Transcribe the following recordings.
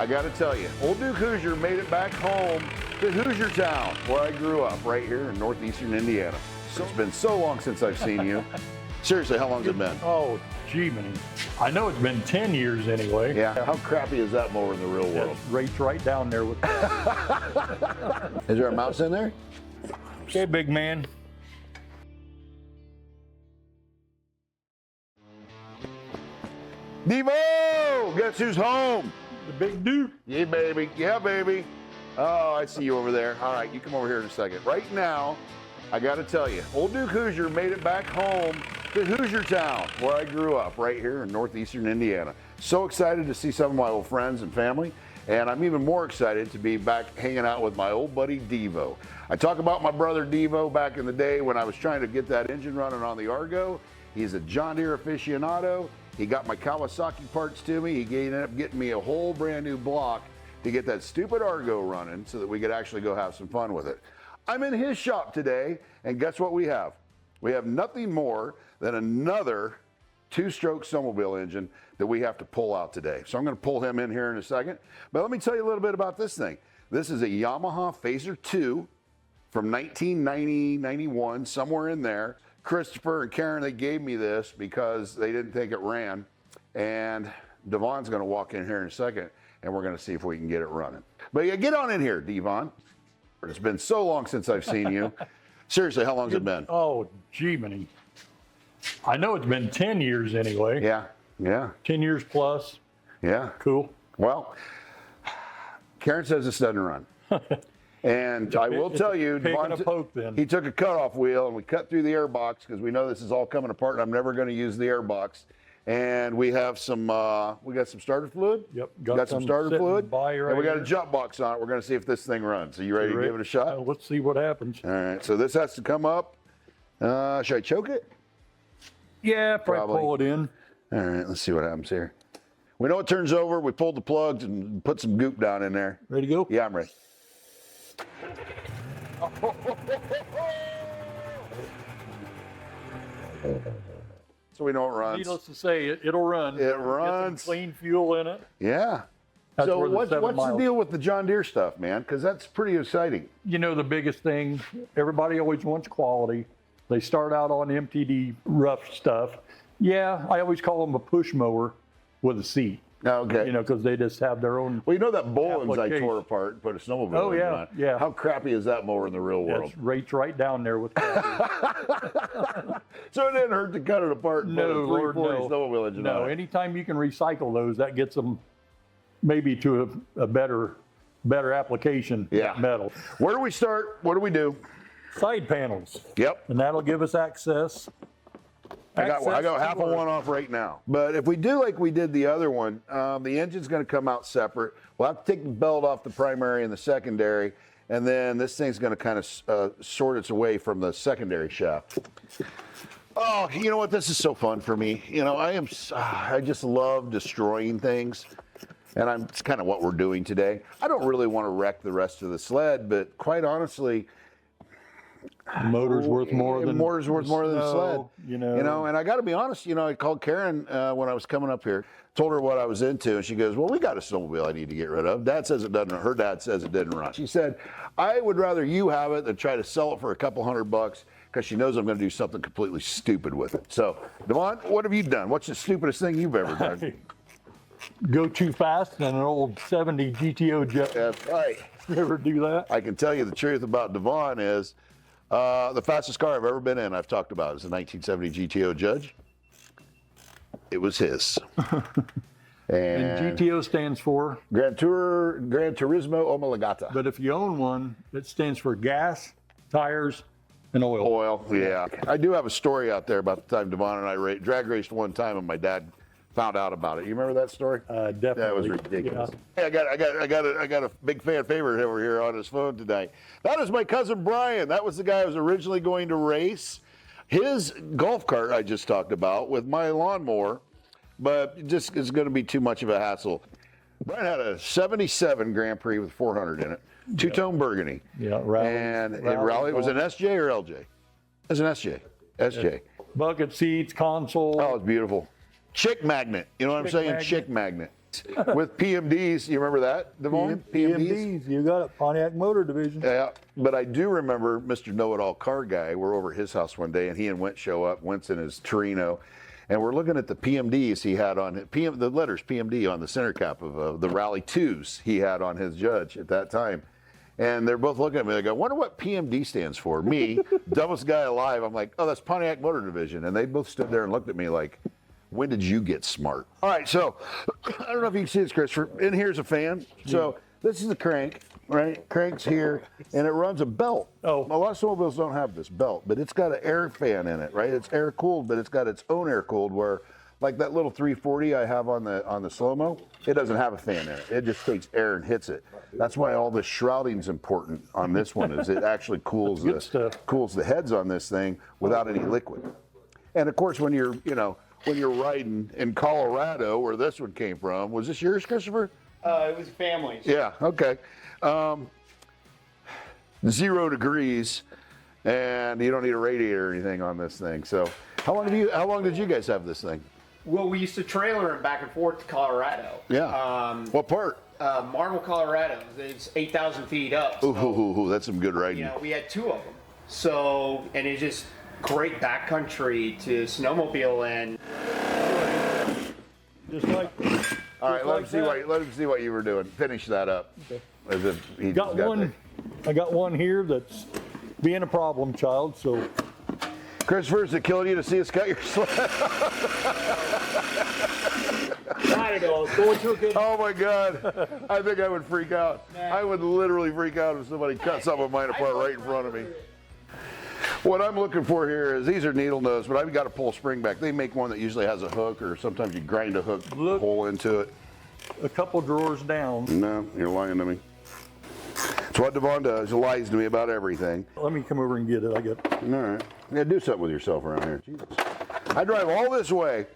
I got to tell you, old Duke Hoosier made it back home to Hoosier Town, where I grew up, right here in northeastern Indiana. So it's been so long since I've seen you. Seriously, how long's it been? Oh, gee, man. I know it's been 10 years anyway. Yeah. How crappy is that mower in the real world? It's rates right down there with Is there a mouse in there? Okay, big man. Devo! Guess who's home? The big Duke. Yeah, baby. Yeah, baby. Oh, I see you over there. All right, you come over here in a second. Right now, I got to tell you, old Duke Hoosier made it back home to Hoosier Town, where I grew up, right here in northeastern Indiana. So excited to see some of my old friends and family, and I'm even more excited to be back hanging out with my old buddy Devo. I talk about my brother Devo back in the day when I was trying to get that engine running on the Argo. He's a John Deere aficionado. He got my Kawasaki parts to me. He ended up getting me a whole brand new block to get that stupid Argo running so that we could actually go have some fun with it. I'm in his shop today, and guess what we have? We have nothing more than another two-stroke snowmobile engine that we have to pull out today. So I'm going to pull him in here in a second. But let me tell you a little bit about this thing. This is a Yamaha Phaser 2 from 1990, 91, somewhere in there. Christopher and Karen, they gave me this because they didn't think it ran. And Devon's going to walk in here in a second, and we're going to see if we can get it running. But yeah, get on in here, Devon. It's been so long since I've seen you. Seriously, how long's it been? Oh, gee, man. I know it's been 10 years anyway. Yeah, yeah. 10 years plus. Yeah. Cool. Well, Karen says this doesn't run. And I will tell you, he took a cutoff wheel and we cut through the airbox because we know this is all coming apart and I'm never going to use the airbox. And we have some, we got some starter fluid. Yep. Got some starter fluid. Right, and we got a jump box on it. We're going to see if this thing runs. Are you ready to give it a shot? Let's see what happens. All right. So this has to come up. Should I choke it? Yeah, probably pull it in. All right. Let's see what happens here. We know it turns over. We pulled the plugs and put some goop down in there. Ready to go? Yeah, I'm ready. So we know it runs. Needless to say, it'll run. It runs. Get some clean fuel in it. Yeah. That's so what's the deal with the John Deere stuff, man? Because that's pretty exciting. You know, the biggest thing, everybody always wants quality. They start out on MTD rough stuff. Yeah, I always call them a push mower with a seat. Okay. You know, because they just have their own. Well, you know that Bolins I tore apart and put a snowmobile oh, yeah, on. yeah. How crappy is that mower in the real world? It's rates right down there with. So it didn't hurt to cut it apart and put a 340 snowmobile engine on it. No, anytime you can recycle those, that gets them maybe to a better application. Yeah. Metal. Where do we start? What do we do? Side panels. Yep. And that'll give us access. I got half of one off right now. But if we do like we did the other one, the engine's going to come out separate. We'll have to take the belt off the primary and the secondary, and then this thing's going to kind of sort its way from the secondary shaft. Oh, you know what? This is so fun for me. You know, I just love destroying things, and it's kind of what we're doing today. I don't really want to wreck the rest of the sled, but quite honestly, the motor's worth more than the sled. You know, and I got to be honest. You know, I called Karen when I was coming up here, told her what I was into, and she goes, "Well, we got a snowmobile I need to get rid of. Dad says it doesn't. Her dad says it didn't run." She said, "I would rather you have it than try to sell it for a couple $100 because she knows I'm going to do something completely stupid with it." So, Devon, what have you done? What's the stupidest thing you've ever done? Go too fast in an old 70 GTO jet. That's right. You ever do that? I can tell you the truth about Devon is. The fastest car I've ever been in, I've talked about, is a 1970 GTO Judge. It was his. And GTO stands for? Gran Turismo Omologata. But if you own one, it stands for gas, tires, and oil. Oil, yeah. I do have a story out there about the time Devon and I drag raced one time, and my dad found out about it. You remember that story? Definitely. That was ridiculous. Yeah. Hey, I got a big fan favorite over here on his phone tonight. That is my cousin Brian. That was the guy I was originally going to race his golf cart I just talked about with my lawnmower, but it just is going to be too much of a hassle. Brian had a 77 Grand Prix with 400 in it, two-tone burgundy. Yeah, it was an SJ or LJ? It was an SJ. SJ. Bucket seats, console. Oh, it's beautiful. Chick magnet. You know what I'm saying? Magnet. Chick magnet. with PMDs. You remember that, Devon? PMDs, you got it, Pontiac Motor Division. Yeah, but I do remember Mr. Know-It-All car guy. We're over at his house one day, and he and Wentz show up. Wentz in his Torino, and we're looking at the PMDs he had on it. The letters PMD on the center cap of the Rally 2s he had on his Judge at that time. And they're both looking at me. They go, I wonder what PMD stands for. Me, dumbest guy alive. I'm like, oh, that's Pontiac Motor Division. And they both stood there and looked at me like, when did you get smart? All right, so I don't know if you can see this, Christopher. In here's a fan. So this is the crank, right? Crank's here, and it runs a belt. Oh. A lot of snowmobiles don't have this belt, but it's got an air fan in it, right? It's air cooled, but it's got its own air cooled. Where, like that little 340 I have on the slow-mo, it doesn't have a fan in it. It just takes air and hits it. That's why all the shrouding's important on this one. Is it actually cools the heads on this thing without any liquid. And of course, when you're riding in Colorado, where this one came from, was this yours, Christopher? It was family's. Yeah, okay. 0 degrees, and you don't need a radiator or anything on this thing. So how long did you guys have this thing? Well, we used to trailer it back and forth to Colorado. Yeah. What part? Marble, Colorado. It's 8,000 feet up. Ooh, that's some good riding. You know, we had 2 of them. So, and it's just great backcountry to snowmobile and. Just like. All right, let him see what you were doing. Finish that up. Okay. As if he Got just one. I got one here that's being a problem child. So. Christopher, is it killing you to see us cut your sled? I don't know. Going to a good. Oh my God. I think I would freak out. I would literally freak out if somebody cut some of mine apart right in front of me. What I'm looking for here is, these are needle nose, but I've got to pull a spring back. They make one that usually has a hook, or sometimes you grind a hook hole into it. A couple drawers down. No, you're lying to me. That's what Devon does. He lies to me about everything. Let me come over and get it. I got. All right. You gotta do something with yourself around here. Jesus. I drive all this way,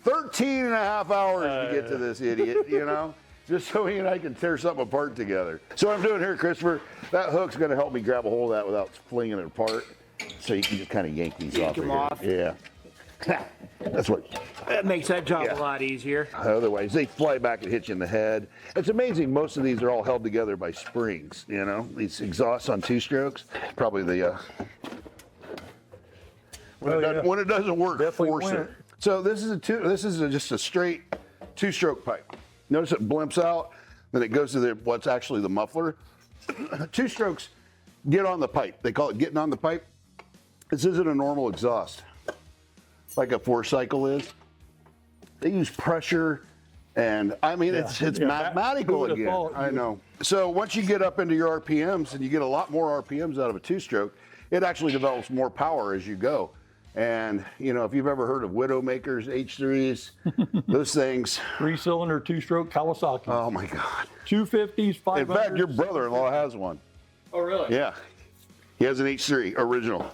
13 and a half hours to get to this idiot, you know? Just so he and I can tear something apart together. So what I'm doing here, Christopher, that hook's gonna help me grab a hold of that without flinging it apart. So you can just kind of yank these off of here. Yeah. That's what. That makes that job a lot easier. Otherwise, they fly back and hit you in the head. It's amazing. Most of these are all held together by springs. You know, these exhausts on 2-strokes. Probably the when it doesn't work, definitely force it. So this is just a straight 2-stroke pipe. Notice it blimps out, then it goes to what's actually the muffler. 2 strokes get on the pipe. They call it getting on the pipe. This isn't a normal exhaust like a 4-cycle is. They use pressure, and I mean, it's mathematical again. I know. So once you get up into your RPMs, and you get a lot more RPMs out of a 2-stroke, it actually develops more power as you go. And you know, if you've ever heard of Widowmakers H3s, those things. 3-cylinder 2-stroke Kawasaki. Oh my God. 250s, 500s. In fact, your brother-in-law has one. Oh, really? Yeah. He has an H3 original.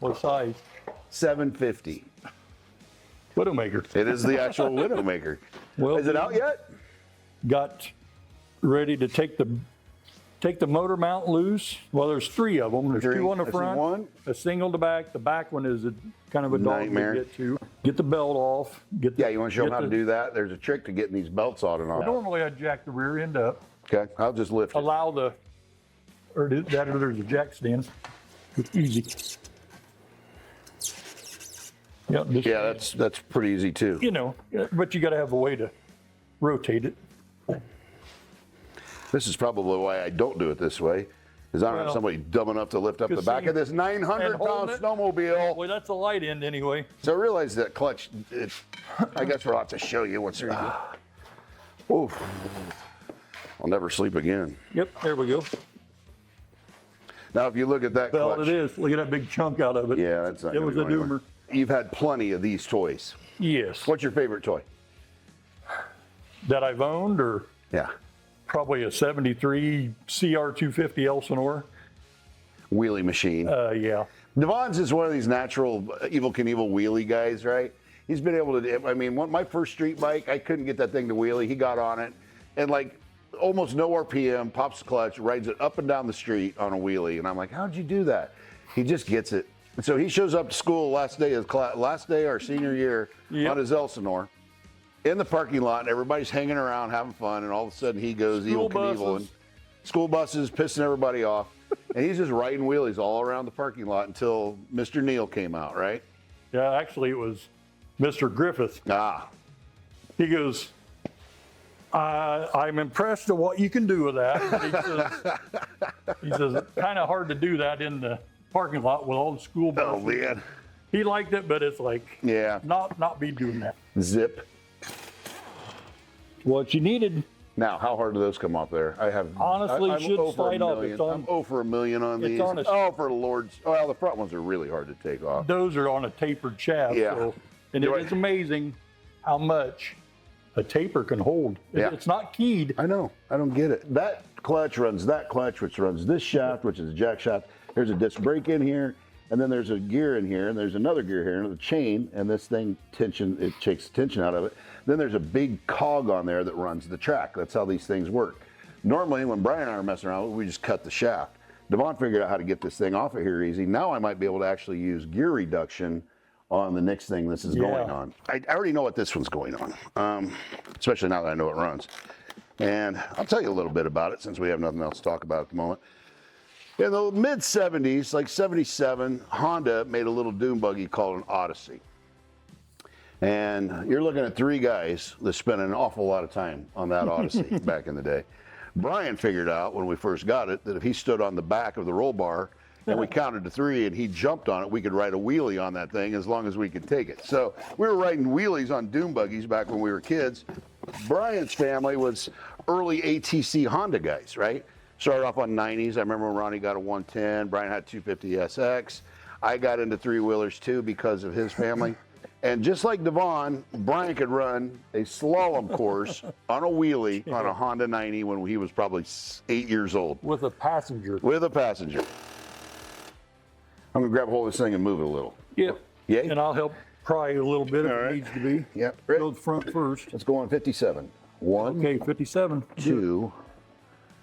What size? 750. Widowmaker. It is the actual Widowmaker. Well, is it out yet? Got ready to take the motor mount loose. Well, there's 3 of them. There's 2 on the front, a single to back. The back one is kind of a dog to get to. Get the belt off. Yeah, you want to show them how to do that? There's a trick to getting these belts on and off. Normally, I jack the rear end up. Okay, I'll just lift it. Allow there's a jack stand. It's easy. Yeah, that's pretty easy too. You know, but you got to have a way to rotate it. This is probably why I don't do it this way, because I don't have somebody dumb enough to lift up the back of this 900-pound snowmobile. Well, that's the light end anyway. So I realize that clutch, I guess we'll have to show you once. Oof. I'll never sleep again. Yep, there we go. Now, if you look at that Belt clutch. it is. Look at that big chunk out of it. Yeah, that's not It was a doomer. You've had plenty of these toys. Yes. What's your favorite toy? That I've owned, or Yeah. probably a 73 CR250 Elsinore. Wheelie machine. Yeah. Devon's is one of these natural Evel Knievel wheelie guys, right? He's been able to, I mean, my first street bike, I couldn't get that thing to wheelie. He got on it and like almost no RPM, pops the clutch, rides it up and down the street on a wheelie. And I'm like, how'd you do that? He just gets it. And so he shows up to school last day our senior year on his Elsinore. in the parking lot, and everybody's hanging around having fun, and all of a sudden he goes Evil Knievel, and school buses pissing everybody off, and he's just riding wheelies all around the parking lot until Mr. Neal came out, right? Yeah, actually it was Mr. Griffith. Ah. He goes, I'm impressed at what you can do with that. He says it's kind of hard to do that in the parking lot with all the school buses. Oh, man. He liked it, but it's like, yeah, not be doing that. Zip. What you needed. Now, how hard do those come off there? I have Honestly, I'm should over slide off. I'm over $1 million on these. Oh, for the Lord's! Oh, well, the front ones are really hard to take off. Those are on a tapered shaft. Yeah. So, and it is amazing how much a taper can hold. Yeah. It's not keyed. I know. I don't get it. That clutch runs that clutch, which runs this shaft, which is a jack shaft. There's a disc brake in here, and then there's a gear in here, and there's another gear here, and the chain, and this thing it takes the tension out of it. Then there's a big cog on there that runs the track. That's how these things work. Normally, when Brian and I are messing around, we just cut the shaft. Devon figured out how to get this thing off of here easy. Now I might be able to actually use gear reduction on the next thing this is going on. I already know what this one's going on, especially now that I know it runs. And I'll tell you a little bit about it since we have nothing else to talk about at the moment. In the mid 70s, like 77, Honda made a little dune buggy called an Odyssey. And you're looking at 3 guys that spent an awful lot of time on that Odyssey back in the day. Brian figured out when we first got it that if he stood on the back of the roll bar and we counted to 3 and he jumped on it, we could ride a wheelie on that thing as long as we could take it. So we were riding wheelies on dune buggies back when we were kids. Brian's family was early ATC Honda guys, right? Started off on 90s. I remember when Ronnie got a 110. Brian had 250 SX. I got into 3-wheelers too because of his family. And just like Devon, Brian could run a slalom course on a wheelie on a Honda 90 when he was probably 8 years old. With a passenger. With a passenger. I'm going to grab a hold of this thing and move it a little. Yep. Yay? And I'll help pry a little bit if it needs to be. Yep. Go the front first. Let's go on 57. 1. Okay, 57. 2.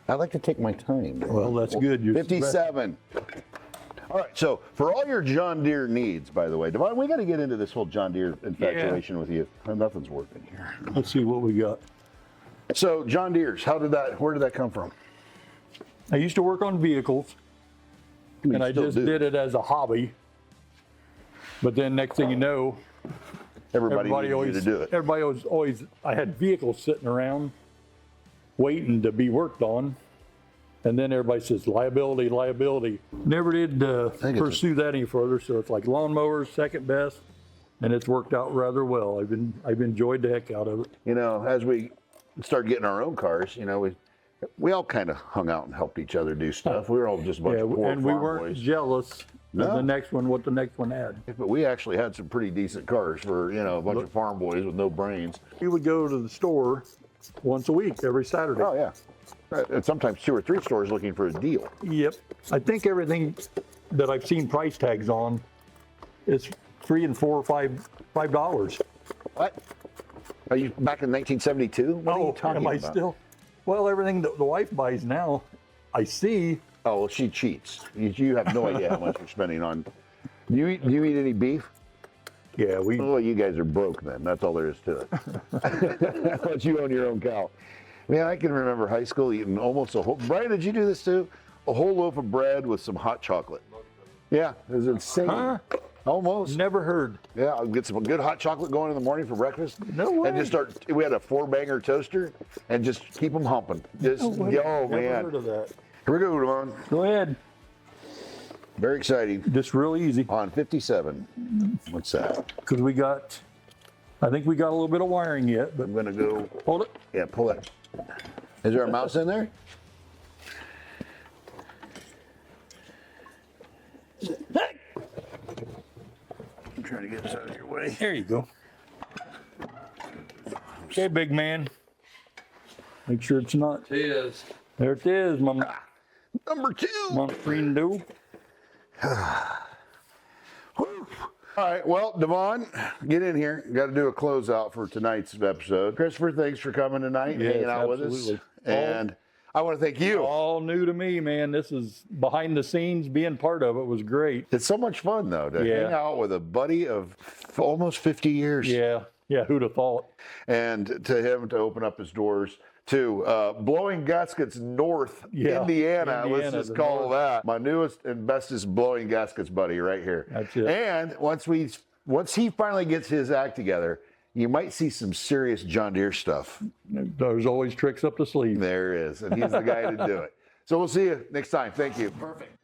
I like to take my time. Well, that's good. You're 57. All right, so for all your John Deere needs, by the way, Devon, we got to get into this whole John Deere infatuation with you. Nothing's working here. Let's see what we got. So John Deere's, where did that come from? I used to work on vehicles, and I just did it as a hobby. But then next thing you know, everybody always to do it. Everybody was always, I had vehicles sitting around waiting to be worked on. And then everybody says liability, liability. Never did pursue that any further. So it's like lawnmowers, second best, and it's worked out rather well. I've enjoyed the heck out of it. You know, as we start getting our own cars, you know, we all kind of hung out and helped each other do stuff. We were all just a bunch of poor and we farm weren't boys. Jealous of the next one, what the next one had. But we actually had some pretty decent cars for, you know, a bunch of farm boys with no brains. We would go to the store once a week, every Saturday. Oh, yeah. And sometimes 2 or 3 stores looking for a deal. Yep. I think everything that I've seen price tags on is $3 and $4 or $5. What? Are you back in 1972? What are you talking about? Still? Well, everything that the wife buys now, I see. Oh, well, she cheats. You have no idea how much you're spending on. Do you eat any beef? Yeah, Well, you guys are broke then. That's all there is to it. Unless you own your own cow. Man, I can remember high school eating almost a whole. Brian, did you do this too? A whole loaf of bread with some hot chocolate. Yeah, it was insane. Huh? Almost. Never heard. Yeah, I'll get some good hot chocolate going in the morning for breakfast. No way. And just we had a 4-banger toaster and just keep them humping. Just, No way. oh Never man. heard of that. Here we go, Devon. Go ahead. Very exciting. Just real easy. On 57. What's that? Because I think we got a little bit of wiring yet, but I'm gonna go. hold it. Yeah, pull it. Is there a mouse in there? I'm trying to get this out of your way. There you go. Okay, big man. Make sure it's not. It is. There it is, Mama. Number 2. Monfrindo. All right, well, Devon, get in here. Got to do a closeout for tonight's episode. Christopher, thanks for coming tonight and hanging out with us. And I want to thank you. All new to me, man. This is behind the scenes. Being part of it was great. It's so much fun, though, to hang out with a buddy of almost 50 years. Yeah. Yeah, who'd have thought? And to him to open up his doors to Blowing Gaskets North, Indiana. Let's just call that my newest and bestest Blowing Gaskets buddy right here. That's it. And once he finally gets his act together, you might see some serious John Deere stuff. There's always tricks up the sleeve. There is, and he's the guy to do it. So we'll see you next time. Thank you. Perfect.